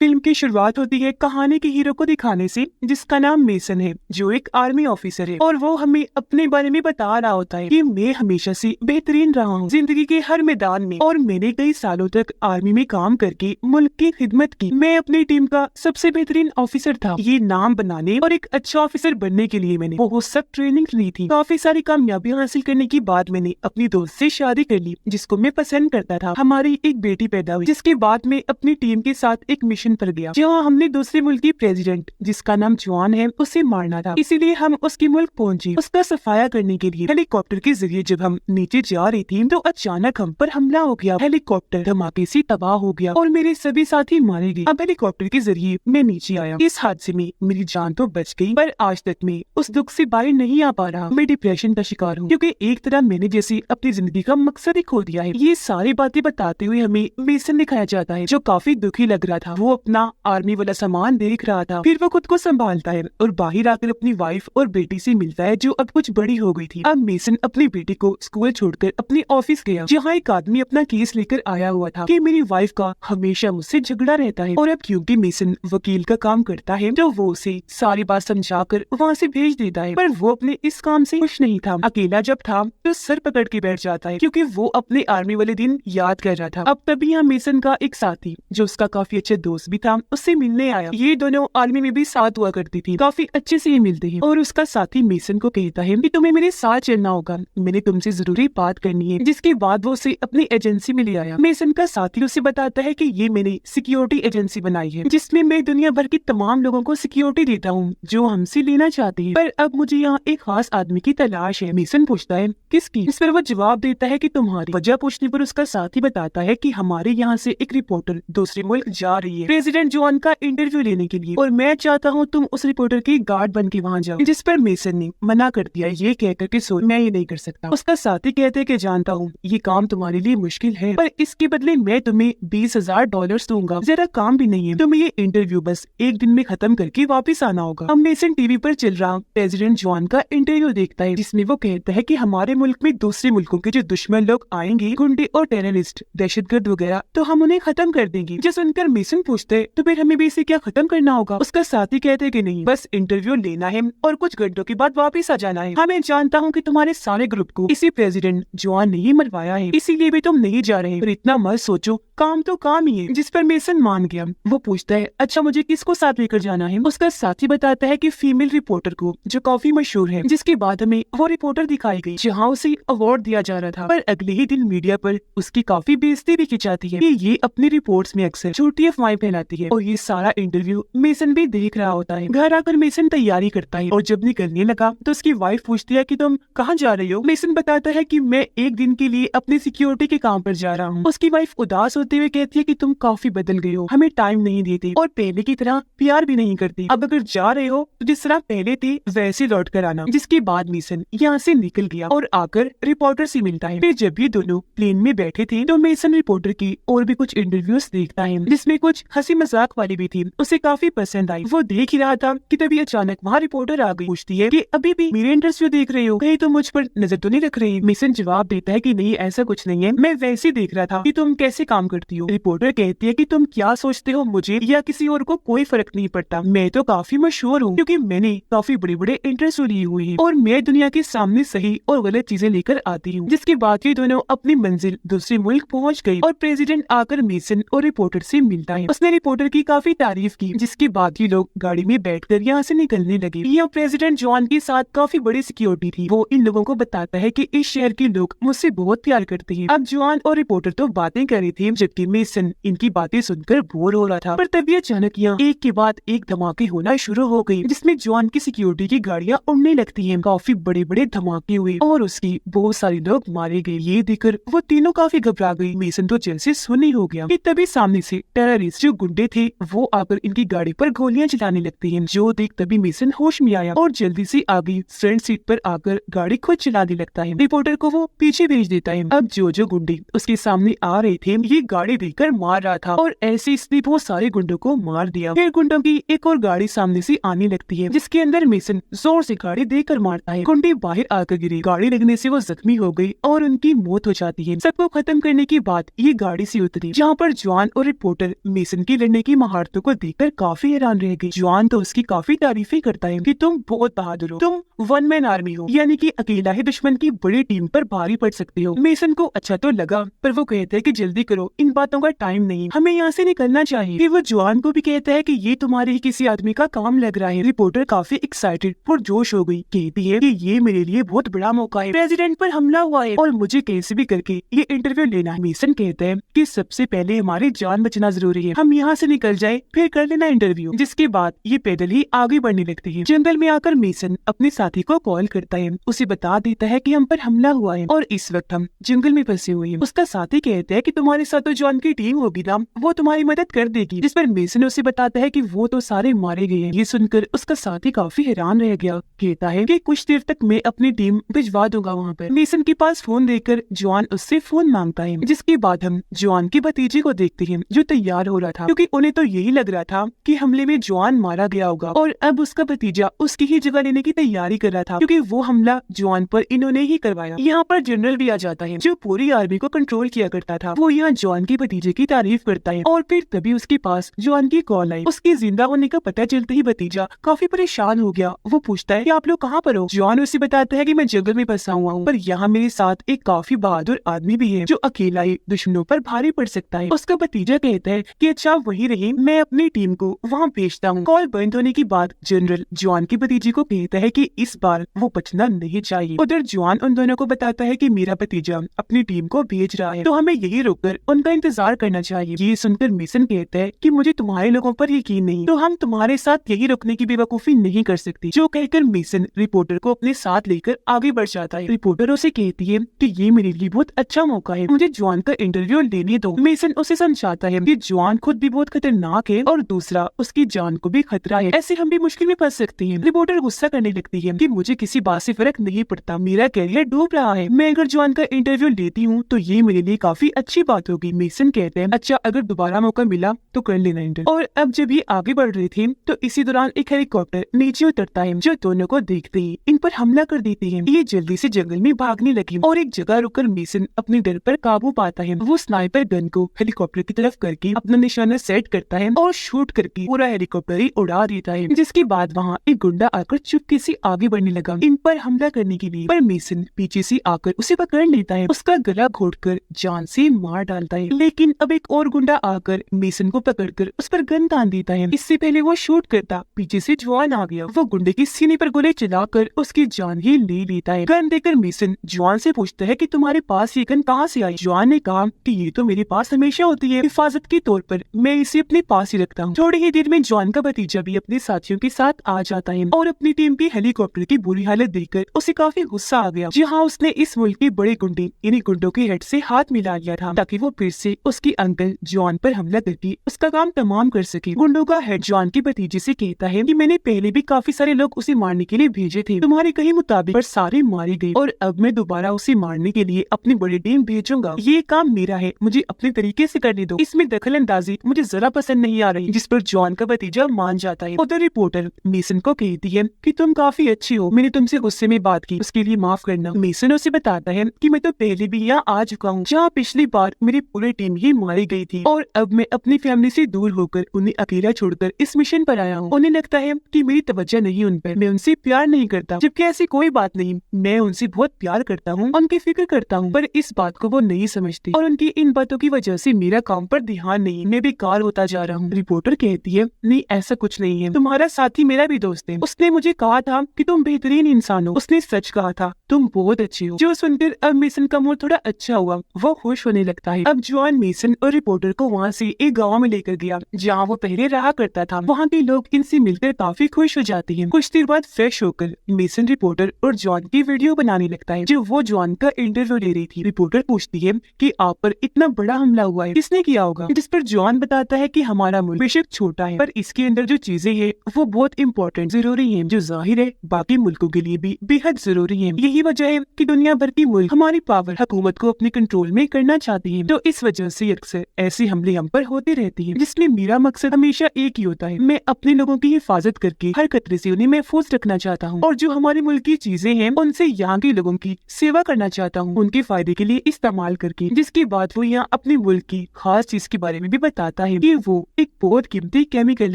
Film की शुरुआत होती है कहानी के हीरो को दिखाने से, जिसका नाम मेसन है, जो एक आर्मी ऑफिसर है। और वो हमें अपने बारे में बता रहा होता है कि मैं हमेशा से बेहतरीन रहा हूँ जिंदगी के हर मैदान में, और मैंने कई सालों तक आर्मी में काम करके मुल्क की खिदमत की। मैं अपनी टीम का सबसे बेहतरीन ऑफिसर था। ये नाम बनाने और एक अच्छा ऑफिसर बनने के लिए मैंने बहुत सख्त ट्रेनिंग ली थी। काफी सारी कामयाबियां हासिल करने के बाद मैंने अपनी दोस्त से शादी कर ली, जिसको मैं पसंद करता था। हमारी एक बेटी पैदा हुई, जिसके बाद मैं अपनी टीम के साथ एक मिशन पर गया, जहाँ हमने दूसरे मुल्क की प्रेसिडेंट, जिसका नाम जॉन है, उसे मारना था। इसीलिए हम उसके मुल्क पहुंचे। उसका सफाया करने के लिए हेलीकॉप्टर के जरिए जब हम नीचे जा रही थी, तो अचानक हम पर हमला हो गया। हेलीकॉप्टर धमाके से तबाह हो गया और मेरे सभी साथी मारे गए। अब हेलीकॉप्टर के जरिए मैं नीचे आया। इस हादसे में मेरी जान तो बच गई, पर आज तक मैं उस दुख से बाहर नहीं आ पा रहा। मैं डिप्रेशन का शिकार हूँ, क्योंकि एक तरह मैंने जैसे अपनी जिंदगी का मकसद ही खो दिया है। ये सारी बातें बताते हुए हमें मेसन दिखाया जाता है, जो काफी दुखी लग रहा था। वो अपना आर्मी वाला सामान देख रहा था, फिर वो खुद को संभालता है और बाहर आकर अपनी वाइफ और बेटी से मिलता है, जो अब कुछ बड़ी हो गई थी। अब मेसन अपनी बेटी को स्कूल छोड़कर अपने ऑफिस गया, जहाँ एक आदमी अपना केस लेकर आया हुआ था कि मेरी वाइफ का हमेशा मुझसे झगड़ा रहता है। और अब क्योंकि मेसन वकील का काम करता है, तो वो उसे सारी बात समझाकर वहाँ से भेज देता है। पर वो अपने इस काम से खुश नहीं था। अकेला जब था तो सर पकड़ के बैठ जाता है, क्योंकि वो अपने आर्मी वाले दिन याद कर रहा था। अब तभी यहाँ मेसन का एक साथी, जो उसका काफी अच्छा दोस्त भी था, उससे मिलने आया। ये दोनों आर्मी में भी साथ हुआ करती थी, काफी अच्छे से ये मिलते हैं। और उसका साथी मेसन को कहता है कि तुम्हें मेरे साथ चलना होगा, मैंने तुमसे जरूरी बात करनी है। जिसके बाद वो उसे अपनी एजेंसी में ले आया। मेसन का साथी उसे बताता है कि ये मैंने सिक्योरिटी एजेंसी बनाई है, जिसमें मैं दुनिया भर के तमाम लोगों को सिक्योरिटी देता हूँ जो हमसे लेना चाहते हैं। पर अब मुझे यहाँ एक खास आदमी की तलाश है। मेसन पूछता है किसकी? इस पर वो जवाब देता है कि तुम्हारी। वजह पूछने पर उसका साथी बताता है कि हमारे यहाँ से एक रिपोर्टर दूसरे मुल्क जा रही है प्रेसिडेंट जॉन का इंटरव्यू लेने के लिए, और मैं चाहता हूँ तुम उस रिपोर्टर की गार्ड बन के वहाँ जाओ। जिस पर मेसन ने मना कर दिया, ये कहकर कि सो मैं ये नहीं कर सकता। उसका साथी कहते हैं कि जानता हूँ ये काम तुम्हारे लिए मुश्किल है, पर इसके बदले मैं तुम्हें $20,000 दूंगा। जरा काम भी नहीं है, तुम्हें ये इंटरव्यू बस एक दिन में खत्म करके वापिस आना होगा। अब मेसन टीवी पर चल रहा प्रेसिडेंट जॉन का इंटरव्यू देखता है, जिसमें वो कहता है कि हमारे मुल्क में दूसरे मुल्कों के जो दुश्मन लोग आएंगे, गुंडे और टेररिस्ट, दहशतगर्द वगैरह, तो हम उन्हें खत्म कर देंगे। जो सुनकर मेसन पूछते हैं तो फिर हमें भी इसे क्या खत्म करना होगा? उसका साथी कहते हैं कि नहीं, बस इंटरव्यू लेना है और कुछ घंटों के बाद वापस आ जाना है। मैं जानता हूँ कि तुम्हारे सारे ग्रुप को इसी प्रेसिडेंट जॉन ने ही मरवाया है, इसीलिए भी तुम नहीं जा रहे, पर इतना मत सोचो, काम तो काम ही है। जिस पर मेसन मान गया। वो पूछता है अच्छा मुझे किसको साथ लेकर जाना है? उसका साथी बताता है कि फीमेल रिपोर्टर को, जो काफी मशहूर है। जिसके बाद हमें वो रिपोर्टर दिखाई गई जहाँ उसे अवार्ड दिया जा रहा था, पर अगले ही दिन मीडिया पर उसकी काफी बेइज्जती भी की जाती है कि ये अपनी रिपोर्ट्स में अक्सर झूठी अफवाहें फैलाती है। और ये सारा इंटरव्यू मेसन भी देख रहा होता है। घर आकर मेसन तैयारी करता है और जब निकलने लगा तो उसकी वाइफ पूछती है कि तुम कहाँ जा रही हो? मेसन बताता है कि मैं एक दिन के लिए अपनी सिक्योरिटी के काम पर जा रहा हूँ। उसकी वाइफ उदास होते हुए कहती है कि तुम काफी बदल गई हो, हमें टाइम नहीं देती और पहले की तरह प्यार भी नहीं करती। अब अगर जा रहे हो तो जिस तरह पहले थे वैसे लौट कर आना। जिसके बाद मेसन यहाँ से निकल गया और आकर रिपोर्टर से मिलता है। फिर जब ये दोनों प्लेन में बैठे थे तो मेसन रिपोर्टर की और भी कुछ इंटरव्यूज देखता है, जिसमें कुछ हंसी मजाक वाली भी थी। उसे काफी पसंद आई। वो देख ही रहा था कि तभी अचानक वहाँ रिपोर्टर आ गई। पूछती है कि अभी भी मेरे इंटरव्यू देख रहे हो, कहीं तुम मुझ पर नजर तो नहीं रख रही? मेसन जवाब देता है कि नहीं ऐसा कुछ नहीं है, मैं वैसे देख रहा था कि तुम कैसे काम करती हो। रिपोर्टर कहती है कि तुम क्या सोचते हो, मुझे या किसी और को कोई फर्क नहीं पड़ता, मैं तो काफी मशहूर हूँ क्योंकि मैंने काफी बड़े बड़े इंटरव्यू लिए हुए हैं और मैं दुनिया के सामने सही और गलत चीजें लेकर आती हूँ। जिसके बाद ये दोनों अपनी मंजिल दूसरे मुल्क पहुँच गयी और प्रेसिडेंट आकर मेसन और रिपोर्टर से मिलता है। उसने रिपोर्टर की काफी तारीफ की। जिसके बाद ये लोग गाड़ी में बैठकर यहाँ से निकलने लगे। यह प्रेसिडेंट जॉन के साथ काफी बड़ी सिक्योरिटी थी। वो इन लोगों को बताता है कि इस शहर के लोग मुझसे बहुत प्यार करते हैं। अब जॉन और रिपोर्टर तो बातें कर रहे थे, जबकि मेसन इनकी बातें सुनकर बोर हो रहा था। पर तभी अचानक यहाँ एक के बाद एक धमाके होना शुरू हो गए, जिसमें जॉन की सिक्योरिटी की गाड़ियाँ उड़ने लगती हैं। काफी बड़े बड़े धमाके हुए और उसकी बहुत सारे लोग मारे गए। ये देखकर वो तीनों काफी घबरा गई। मेसन तो जैसे सुनी हो गया कि तभी सामने से टेररिस्ट जो गुंडे थे वो आकर इनकी गाड़ी पर गोलियां चलाने लगती हैं। जो देख तभी मेसन होश में आया और जल्दी से आगे फ्रंट सीट पर आकर गाड़ी खुद चलाने लगता है। रिपोर्टर को वो पीछे भेज देता है। अब जो गुंडे उसके सामने आ रहे थे ये गाड़ी देखकर मार रहा था और ऐसे इसने बहुत सारे गुंडों को मार दिया। फिर गुंडों की एक और गाड़ी सामने से आने लगती है, जिसके अंदर मेसन जोर से गाड़ी देकर मारता है। गुंडे बाहर आकर गिरे। गाड़ी लगने से वो जख्मी हो गई और उनकी मौत हो जाती है। सबको खत्म करने के बाद ये गाड़ी से उतरी, जहाँ पर जॉन और रिपोर्टर मेसन की लड़ने की महारतों को देखकर काफी हैरान रह गई। जॉन तो उसकी काफी तारीफें करता है कि तुम बहुत बहादुर हो, तुम वन मैन आर्मी हो, यानी कि अकेला ही दुश्मन की बड़ी टीम पर भारी पड़ सकते हो। मेसन को अच्छा तो लगा, पर वो कहते हैं कि जल्दी करो, इन बातों का टाइम नहीं, हमें यहाँ से निकलना चाहिए। फिर वो जॉन को भी कहता है कि ये तुम्हारे ही किसी आदमी का काम लग रहा है। रिपोर्टर काफी एक्साइटेड और जोश हो गई, कहती है कि ये मेरे लिए बहुत बड़ा मौका है, प्रेसिडेंट पर हमला हुआ है और मुझे कैसे भी करके ये इंटरव्यू लेना है। मेसन कहता है कि सबसे पहले हमारी जान बचना जरूरी है, हम यहाँ से निकल जाए फिर कर लेना इंटरव्यू। जिसके बाद ये पैदल ही आगे बढ़ने लगते हैं। जंगल में आकर मेसन अपने साथी को कॉल करता है, उसे बता देता है कि हम पर हमला हुआ है और इस वक्त हम जंगल में फंसे हुए हैं। उसका साथी कहता है कि तुम्हारे साथ तो जॉन की टीम होगी ना, वो तुम्हारी मदद कर देगी। जिस पर मेसन उसे बताता है कि वो तो सारे मारे गए हैं। ये सुनकर उसका साथी काफी हैरान रह गया, कहता है कि कुछ देर तक मैं अपनी टीम भिजवा दूंगा वहाँ पर। मेसन के पास फोन देकर जॉन उससे फोन मांगता है। जिसके बाद हम जॉन के भतीजे को देखते हैं जो तैयार हो रहा था, क्योंकि उन्हें तो यही लग रहा था कि हमले में जॉन मारा गया होगा और अब उसका भतीजा उसकी ही जगह लेने की तैयारी कर रहा था, क्योंकि वो हमला जॉन पर इन्होंने ही करवाया। यहाँ पर जनरल भी आ जाता है जो पूरी आर्मी को कंट्रोल किया करता था। वो यहाँ जॉन के भतीजे की तारीफ करता है और फिर तभी उसके पास जॉन की कॉल आई। उसके जिंदा होने का पता चलते ही भतीजा काफी परेशान हो गया। वो पूछता है कि आप लोग कहाँ पर हो। जॉन उसे बताता है कि मैं जंगल में फंसा हुआ हूँ, पर यहाँ मेरे साथ एक काफी बहादुर आदमी भी है जो अकेला ही दुश्मनों पर भारी पड़ सकता है। उसका भतीजा कहता है कि अच्छा वहीं रहिए, मैं अपनी टीम को वहाँ भेजता हूँ। कॉल बंद होने के बाद जनरल जॉन के भतीजे को कहता है कि इस बार वो बचना नहीं चाहिए। उधर जॉन उन दोनों को बताता है कि मेरा भतीजा अपनी टीम को भेज रहा है, तो हमें यही रुककर उनका इंतजार करना चाहिए। ये सुनकर मेसन कहता है कि मुझे तुम्हारे लोगों पर यकीन नहीं, तो हम तुम्हारे साथ यही रुकने की बेवकूफी नहीं कर सकती। जो कहकर मेसन रिपोर्टर को अपने साथ लेकर आगे बढ़ जाता है। रिपोर्टर उसे कहती है कि ये मेरे लिए बहुत अच्छा मौका है, मुझे जॉन का इंटरव्यू लेने दो। मेसन उसे समझाता है कि जॉन खुद भी बहुत खतरनाक है और दूसरा उसकी जान को भी खतरा है, ऐसे हम भी मुश्किल में फंस सकते हैं। रिपोर्टर गुस्सा करने लगती है कि मुझे किसी बात से फर्क नहीं पड़ता, मेरा कैरियर डूब रहा है, मैं अगर जॉन का इंटरव्यू लेती हूँ तो ये मेरे लिए काफी अच्छी बात होगी। मेसन कहते हैं अच्छा अगर दोबारा मौका मिला तो कर लेना इंटरव्यू। और अब जब ये आगे बढ़ रहे थे तो इसी दौरान एक हेलीकॉप्टर नीचे उतरता है जो दोनों को देखते ही इन पर हमला कर देते हैं। ये जल्दी से जंगल में भागने लगी और एक जगह रुककर मेसन अपने डर पर काबू पाता है। वो स्नाइपर गन को हेलीकॉप्टर की तरफ करके अपना निशाना सेट करता है और शूट करके पूरा हेलीकॉप्टर ही उड़ा देता है। जिसके बाद वहाँ एक गुंडा आकर चुपके से आगे बढ़ने लगा इन पर हमला करने के लिए, पर मेसन पीछे से आकर उसे पकड़ लेता है, उसका गला घोटकर जान से मार डालता है। लेकिन अब एक और गुंडा आकर मेसन को पकड़कर उस पर गन तान देता है। इससे पहले वो शूट करता पीछे से जॉन आ गया। वो गुंडे की सीने पर गोली चलाकर उसकी जान ही ले लेता है। गन देकर मेसन जॉन से पूछता है कि तुम्हारे पास ये गन कहाँ से आई। जॉन ने कहा कि ये तो मेरे पास हमेशा होती है, हिफाजत के तौर पर मैं इसे अपने पास ही रखता हूँ। थोड़ी ही देर में जॉन का भतीजा भी अपने साथियों के साथ आ जाता है और अपनी टीम की हेलीकॉप्टर की बुरी हालत देखकर उसे काफी गुस्सा आ गया। जहाँ उसने इस मुल्क के बड़े गुंडे इन्हीं गुंडों के हेड से हाथ मिला लिया था ताकि वो फिर से उसके अंकल जॉन पर हमला करके उसका काम तमाम कर सके। गुंडों का हेड जॉन के भतीजे से कहता है कि मैंने पहले भी काफी सारे लोग उसे मारने के लिए भेजे थे, तुम्हारे कहीं मुताबिक पर सारे मारे गए और अब मैं दोबारा उसे मारने के लिए अपनी बड़ी टीम भेजूंगा। ये काम मेरा है, मुझे अपने तरीके से करने दो, इसमें दखल अंदाजी मुझे जरा पसंद नहीं आ रही। जिस पर जॉन का भतीजा मान जाता है। उधर रिपोर्टर मेसन को कहती है कि तुम काफी अच्छी हो, मैंने तुमसे गुस्से में बात की, उसके लिए माफ करना। मेसन उसे बताता है कि मैं तो पहले भी यहाँ आ चुका हूँ, जहाँ पिछली बार मेरी पूरी टीम ही मारी गई थी और अब मैं अपनी फैमिली से दूर होकर उन्हें अकेला छोड़कर इस मिशन पर आया हूँ। उन्हें लगता है कि मेरी तवज्जो नहीं उन पर, मैं उनसे प्यार नहीं करता, जबकि ऐसी कोई बात नहीं, मैं उनसे बहुत प्यार करता हूँ, उनकी फिक्र करता हूँ, पर इस बात को वो नहीं समझती और उनकी इन बातों की वजह से मेरा काम पर ध्यान नहीं, मैं बेकार होता जा रहा हूँ। रिपोर्टर कहती है नहीं ऐसा कुछ नहीं है, तुम्हारा साथी मेरा भी दोस्त है, उसने मुझे कहा था कि तुम बेहतरीन इंसान हो, उसने सच कहा था, तुम बहुत अच्छी हो। जो सुनकर अब मेसन का मूड थोड़ा अच्छा हुआ, वो खुश होने लगता है। अब जॉन मेसन और रिपोर्टर को वहाँ से एक गाँव में लेकर गया जहाँ वो पहले रहा करता था। वहाँ के लोग इनसे मिलकर काफी खुश हो जाते हैं। कुछ देर बाद फ्रेश होकर मेसन रिपोर्टर और जॉन की वीडियो बनाने लगता है जो वो जॉन का इंटरव्यू ले रही थी। रिपोर्टर पूछती है कि आप पर इतना बड़ा हमला हुआ है, किसने किया होगा। जिस पर जॉन बताता है कि हमारा मुल्क बेशक छोटा है पर इसके अंदर जो चीजें हैं वो बहुत इंपॉर्टेंट जरूरी है, जो जाहिर है बाकी मुल्कों के लिए भी बेहद जरूरी है। यही वजह है कि दुनिया भर की मुल्क हमारी पावर हुकूमत को अपने कंट्रोल में करना चाहती है। तो इस वजह से अक्सर ऐसे हमले हम पर होते रहते हैं, जिसमें मेरा मकसद हमेशा एक ही होता है, मैं अपने लोगों की हिफाजत करके हर खतरे से उन्हें महफूज रखना चाहता हूँ, और जो हमारे मुल्क की चीजें हैं उनसे यहाँ के लोगों की सेवा करना चाहता हूँ, उनके फायदे के लिए इस्तेमाल करके। जिसके बाद वो यहाँ अपने मुल्क की खास चीज के बारे में भी बताता है कि वो एक बहुत कीमती केमिकल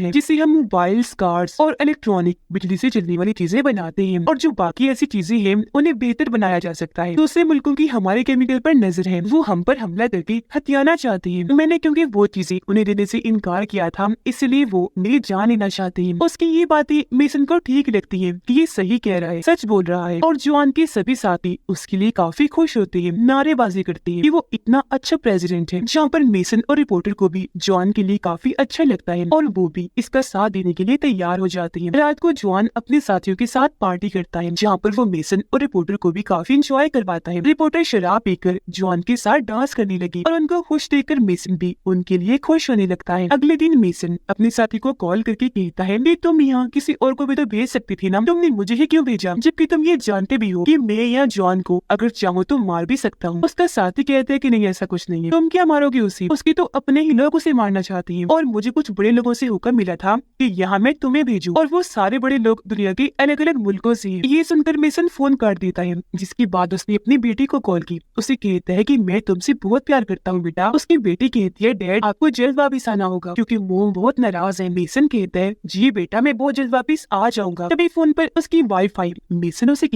है जिसे हम मोबाइल, कार्स और इलेक्ट्रॉनिक बिजली से चलने वाली चीजें बनाते हैं, और जो बाकी ऐसी चीजें हैं उन्हें बेहतर बनाया जा सकता है। दूसरे मुल्कों की हमारे केमिकल पर नजर है, वो हम पर हमला करके हथियाना चाहते हैं। मैंने क्योंकि वो चीजें उन्हें देने से इनकार किया था, इसलिए वो मेरी जान लेना चाहते हैं। उसकी ये बातें मेसन को ठीक लगती है कि ये सही कह रहा है, सच बोल रहा है, और जॉन के सभी साथी उसके लिए काफी खुश होते हैं, नारेबाजी करते हैं कि वो इतना अच्छा प्रेसिडेंट है। जहाँ पर मेसन और रिपोर्टर को भी जॉन के लिए काफी अच्छा लगता है और वो भी इसका साथ देने के लिए तैयार हो जाते हैं। रात को जॉन अपने साथियों के साथ पार्टी करता है, जहाँ पर वो मेसन और रिपोर्टर को भी काफी इंजॉय करवाता है। रिपोर्टर शराब पीकर जॉन के साथ डांस करने लगी और उनको खुश देखकर मेसन भी उनके लिए खुश होने लगता है। अगले दिन मेसन अपने साथी को कॉल करके कहता है कि तुम यहाँ किसी और को भी तो भेज सकती थी ना, तुमने मुझे ही क्यों भेजा, जबकि तुम ये जानते भी हो कि मैं यहाँ जॉन को अगर चाहूँ तो मार भी सकता हूँ। उसका साथी कहते हैं कि नहीं, ऐसा कुछ नहीं है, तुम क्या मारोगे उसे, उसकी तो अपने ही लोग उसे मारना चाहती है, और मुझे कुछ बड़े लोगों से हुक्म मिला था कि यहाँ मैं तुम्हें भेजूं, और वो सारे बड़े लोग दुनिया के अलग अलग मुल्कों से। ये सुनकर मेसन फोन काट देता है, जिसके बाद उसने अपनी बेटी को कॉल की। उसे कहता है कि मैं तुमसे बहुत प्यार करता हूँ बेटा। उसकी बेटी कहती है, डैड आपको जल्द वापिस आना होगा क्योंकि मोम बहुत नाराज है। मेसन कहता है, जी बेटा मैं बहुत जल्द वापिस आ जाऊंगा। तभी फोन पर उसकी वाइफ आई। मेसन उसे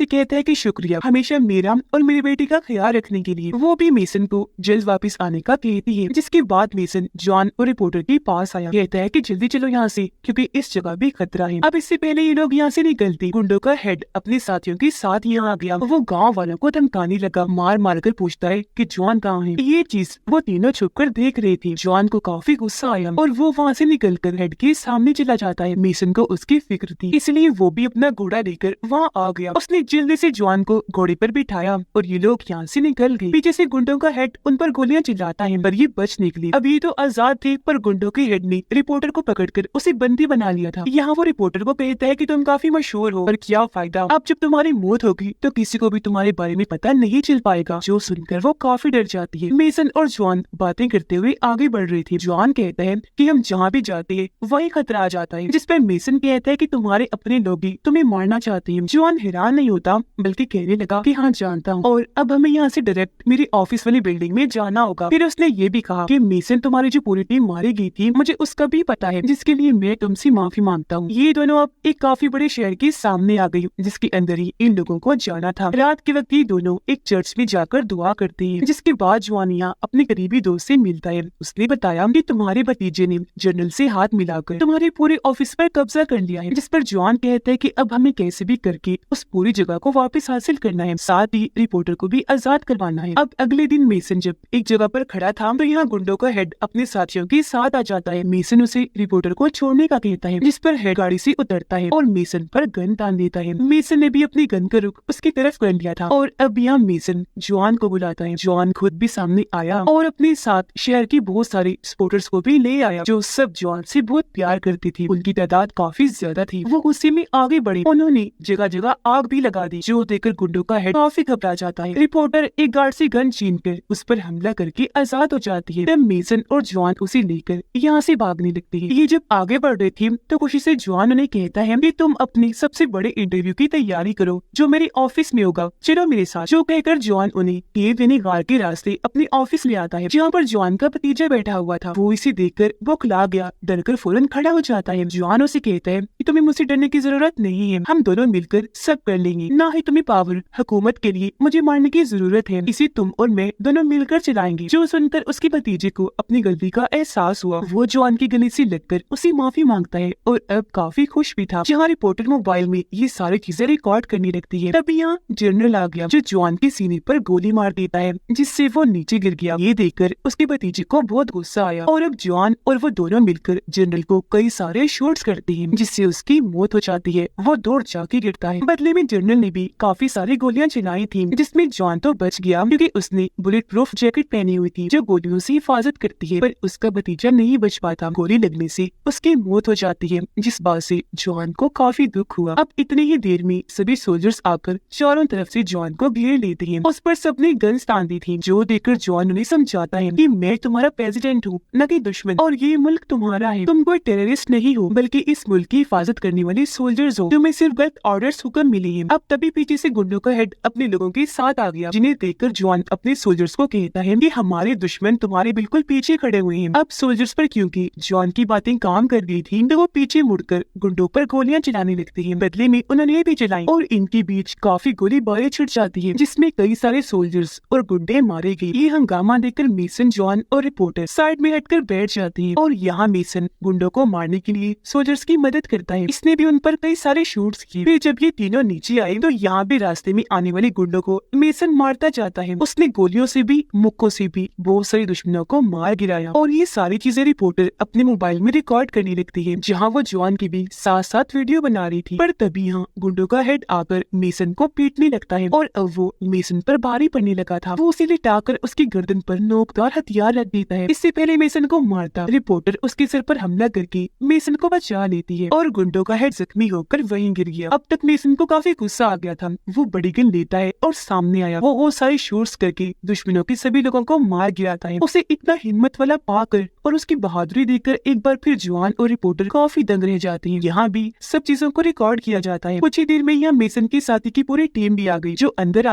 कहता है कि शुक्रिया हमेशा मेरा और मेरी बेटी का ख्याल रखने के लिए। वो भी मेसन को जल्द वापिस आने का कहती है। जिसके बाद मेसन जॉन और रिपोर्टर के पास आया, कहता है कि जल्दी चलो यहाँ से क्योंकि इस जगह भी खतरा है। अब इससे पहले ये लोग यहाँ से निकलते, गुंडों का हेड अपने साथियों के साथ यहाँ आ गया। वो गाँव वालों को धमकाने लगा, मार मार कर पूछता है कि जॉन कहाँ है। ये चीज वो तीनों छुपकर देख रहे थे। जॉन को काफी गुस्सा आया और वो वहाँ से निकलकर हेड के सामने चला जाता है। मेसन को उसकी फिक्र थी, इसलिए वो भी अपना घोड़ा लेकर वहाँ आ गया। उसने जल्दी से जॉन को घोड़े पर बिठाया और ये लोग यहाँ से निकल गए। पीछे से गुंडों का हेड उन पर गोलियां चलाता है, पर ये बच निकली। अब ये तो आजाद थे, पर गुंडों के हेड ने रिपोर्टर को पकड़कर उसे बंदी बना लिया था। यहाँ वो रिपोर्टर को कहता है कि तुम काफी मशहूर हो, पर क्या फायदा, अब जब तुम्हारी मौत होगी तो किसी को भी तुम्हारे बारे में पता नहीं चल पाएगा। जो सुनकर वो काफी डर जाती है। मेसन और जॉन बातें करते हुए आगे बढ़ रहे थे। जॉन कहता है कि हम जहाँ भी जाते हैं वही खतरा आ जाता है, जिस पर मेसन कहता है कि तुम्हारे अपने लोग ही तुम्हें मारना चाहते हैं। जॉन हैरान नहीं होता बल्कि कहने लगा कि हाँ जानता हूँ, और अब हमें यहाँ से डायरेक्ट मेरी ऑफिस वाली बिल्डिंग में जाना होगा। फिर उसने ये भी कहा कि मेसन तुम्हारी जो पूरी टीम मारी गई थी मुझे उसका भी पता है, जिसके लिए मैं तुमसे माफी मांगता हूँ। ये दोनों अब एक काफी बड़े शहर के सामने आ गई, जिसके अंदर ही इन लोगों को जाना था। रात के वक्त ये दोनों एक चर्च में जाकर दुआ करते हैं, जिसके बाद जॉन यहाँ अपने करीबी दोस्त से मिलता है। उसने बताया कि तुम्हारे भतीजे ने जनरल से हाथ मिलाकर तुम्हारे पूरे ऑफिस पर कब्जा कर लिया है, जिस पर जॉन कहता है कि अब हमें कैसे भी करके उस पूरी जगह को वापस हासिल करना है, साथ ही रिपोर्टर को भी आजाद करवाना है। अब अगले दिन मेसन जब एक जगह पर खड़ा था तो यहाँ गुंडों का हेड अपने साथियों के साथ आ जाता है। मेसन उसे रिपोर्टर को छोड़ने का कहता है, जिस पर हेड गाड़ी से उतरता है और मेसन पर गन तान देता है। मेसन ने भी अपनी गन का रुख उसकी तरफ कर लिया था और अब यहाँ मेसन जॉन को बुलाता है। जॉन खुद भी सामने आया और अपने साथ शहर की बहुत सारी सपोर्टर्स को भी ले आया, जो सब जॉन से बहुत प्यार करती थी। उनकी तादाद काफी ज्यादा थी। वो गुस्से में आगे बढ़े, उन्होंने जगह जगह आग भी लगा दी, जो देखकर गुंडों का हेड काफी घबरा जाता है। रिपोर्टर एक गार्ड से गन छीनकर उस पर हमला करके आजाद हो जाती है। तब मेसन और जॉन उसे लेकर यहाँ से भागने लगती है। ये जब आगे बढ़ रहे थे तो खुशी से जॉन उन्हें कहता है कि तुम अपने सबसे बड़े इंटरव्यू की तैयारी करो जो मेरे ऑफिस में होगा, चलो मेरे साथ। जो कहकर जॉन उन्हें केव यानी गार के रास्ते अपने ऑफिस ले आता है, जहाँ पर जॉन का भतीजा बैठा हुआ था। वो इसे देखकर बौखला गया, डरकर फौरन खड़ा हो जाता है। जॉन उसे कहता है कि तुम्हें मुझसे डरने की जरूरत नहीं है, हम दोनों मिलकर सब कर लेंगे। ना ही तुम्हें पावर हुकूमत के लिए मुझे मारने की जरूरत है, इसे तुम और मैं दोनों मिलकर चलाएंगे। जो सुनकर उसके भतीजे को अपनी गलती का एहसास हुआ। वो जॉन की गले से लगकर उसे माफी मांगता है और अब काफी खुश भी था। जहाँ रिपोर्टर मोबाइल में ये सारी चीजें रिकॉर्ड करने लगती है। तभी यहाँ जनरल आ गया, जो जॉन के सीने पर गोली मार देता है, जिससे वो नीचे गिर गया। ये देखकर उसके भतीजे को बहुत गुस्सा आया और अब जॉन और वो दोनों मिलकर जनरल को कई सारे शॉट्स करते हैं, जिससे उसकी मौत हो जाती है। वो दौड़ जाके गिरता है। बदले में जनरल ने भी काफी सारी गोलियां चलाई थी, जिसमें जॉन तो बच गया क्योंकि उसने बुलेट प्रूफ जैकेट पहनी हुई थी, जो गोलियों से हिफाजत करती है। पर उसका भतीजा नहीं बच पाता। गोली लगने से उसकी मौत हो जाती है, जिस बात से जॉन को काफी दुख हुआ। अब इतनी ही देर में सभी सोल्जर्स आकर चारों तरफ से जॉन को घेर लेते हैं। उस पर सबने गन्स तान दी थी, जो देखकर जॉन उन्हें समझाता है कि मैं तुम्हारा प्रेसिडेंट हूँ, न कि दुश्मन, और ये मुल्क तुम्हारा है। तुम कोई टेररिस्ट नहीं हो, बल्कि इस मुल्क की हिफाजत करने वाले सोल्जर्स हो। तुम्हें सिर्फ गलत ऑर्डर्स हुक्म मिले हैं। अब तभी पीछे से गुंडों का हेड अपने लोगों के साथ आ गया, जिन्हें देखकर जॉन अपने सोल्जर्स को कहता है कि हमारे दुश्मन तुम्हारे बिल्कुल पीछे खड़े हुए हैं। अब सोल्जर्स पर क्योंकि जॉन की बातें काम कर गई थी, तो वो पीछे मुड़कर गुंडों पर गोलियां चलाने लगती हैं। बदले में उन्होंने भी चलाई और इनके बीच काफी गोलीबारी छिड़ जाती है, जिसमें कई सारे सोल्जर्स और गुंडे मारे गए। ये हंगामा देखकर मेसन, जॉन और रिपोर्टर साइड में हटकर बैठ जाते हैं और यहाँ मेसन गुंडों को मारने के लिए सोल्जर्स की मदद करता है। इसने भी उन पर कई सारे शूट्स किए। फिर जब ये तीनों नीचे आए तो यहाँ भी रास्ते में आने वाले गुंडों को मेसन मारता जाता है। उसने गोलियों से भी मुक्कों से भी बहुत सारे दुश्मनों को मार गिराया और ये सारी चीजें रिपोर्टर अपने मोबाइल में रिकॉर्ड करने लगती है, जहाँ वो जॉन की भी साथ साथ वीडियो बना रही थी। पर तभी यहाँ गुंडों का हेड आकर मेसन को पीटने लगता है और अब वो मेसन पर भारी पड़ने लगा था। वो उसे लिटाकर उसकी गर्दन पर नोकदार हथियार रख देता है। इससे पहले मेसन को मारता रिपोर्टर उसके सर पर हमला करके मेसन को बचा लेती है और गुंडों का हेड जख्मी होकर वहीं गिर गया। अब तक मेसन को काफी गुस्सा आ गया था। वो बड़ी गन लेता है और सामने आया। वो सारे शूट्स करके दुश्मनों के सभी लोगों को मार गिराता है। उसे इतना हिम्मत वाला पाकर और उसकी बहादुरी देखकर एक बार फिर जॉन और रिपोर्टर काफी दंग रह जाते हैं। यहाँ भी सब चीजों को रिकॉर्ड किया जाता है। कुछ ही देर में यहाँ मेसन के साथी की पूरी टीम भी आ गई, जो अंदर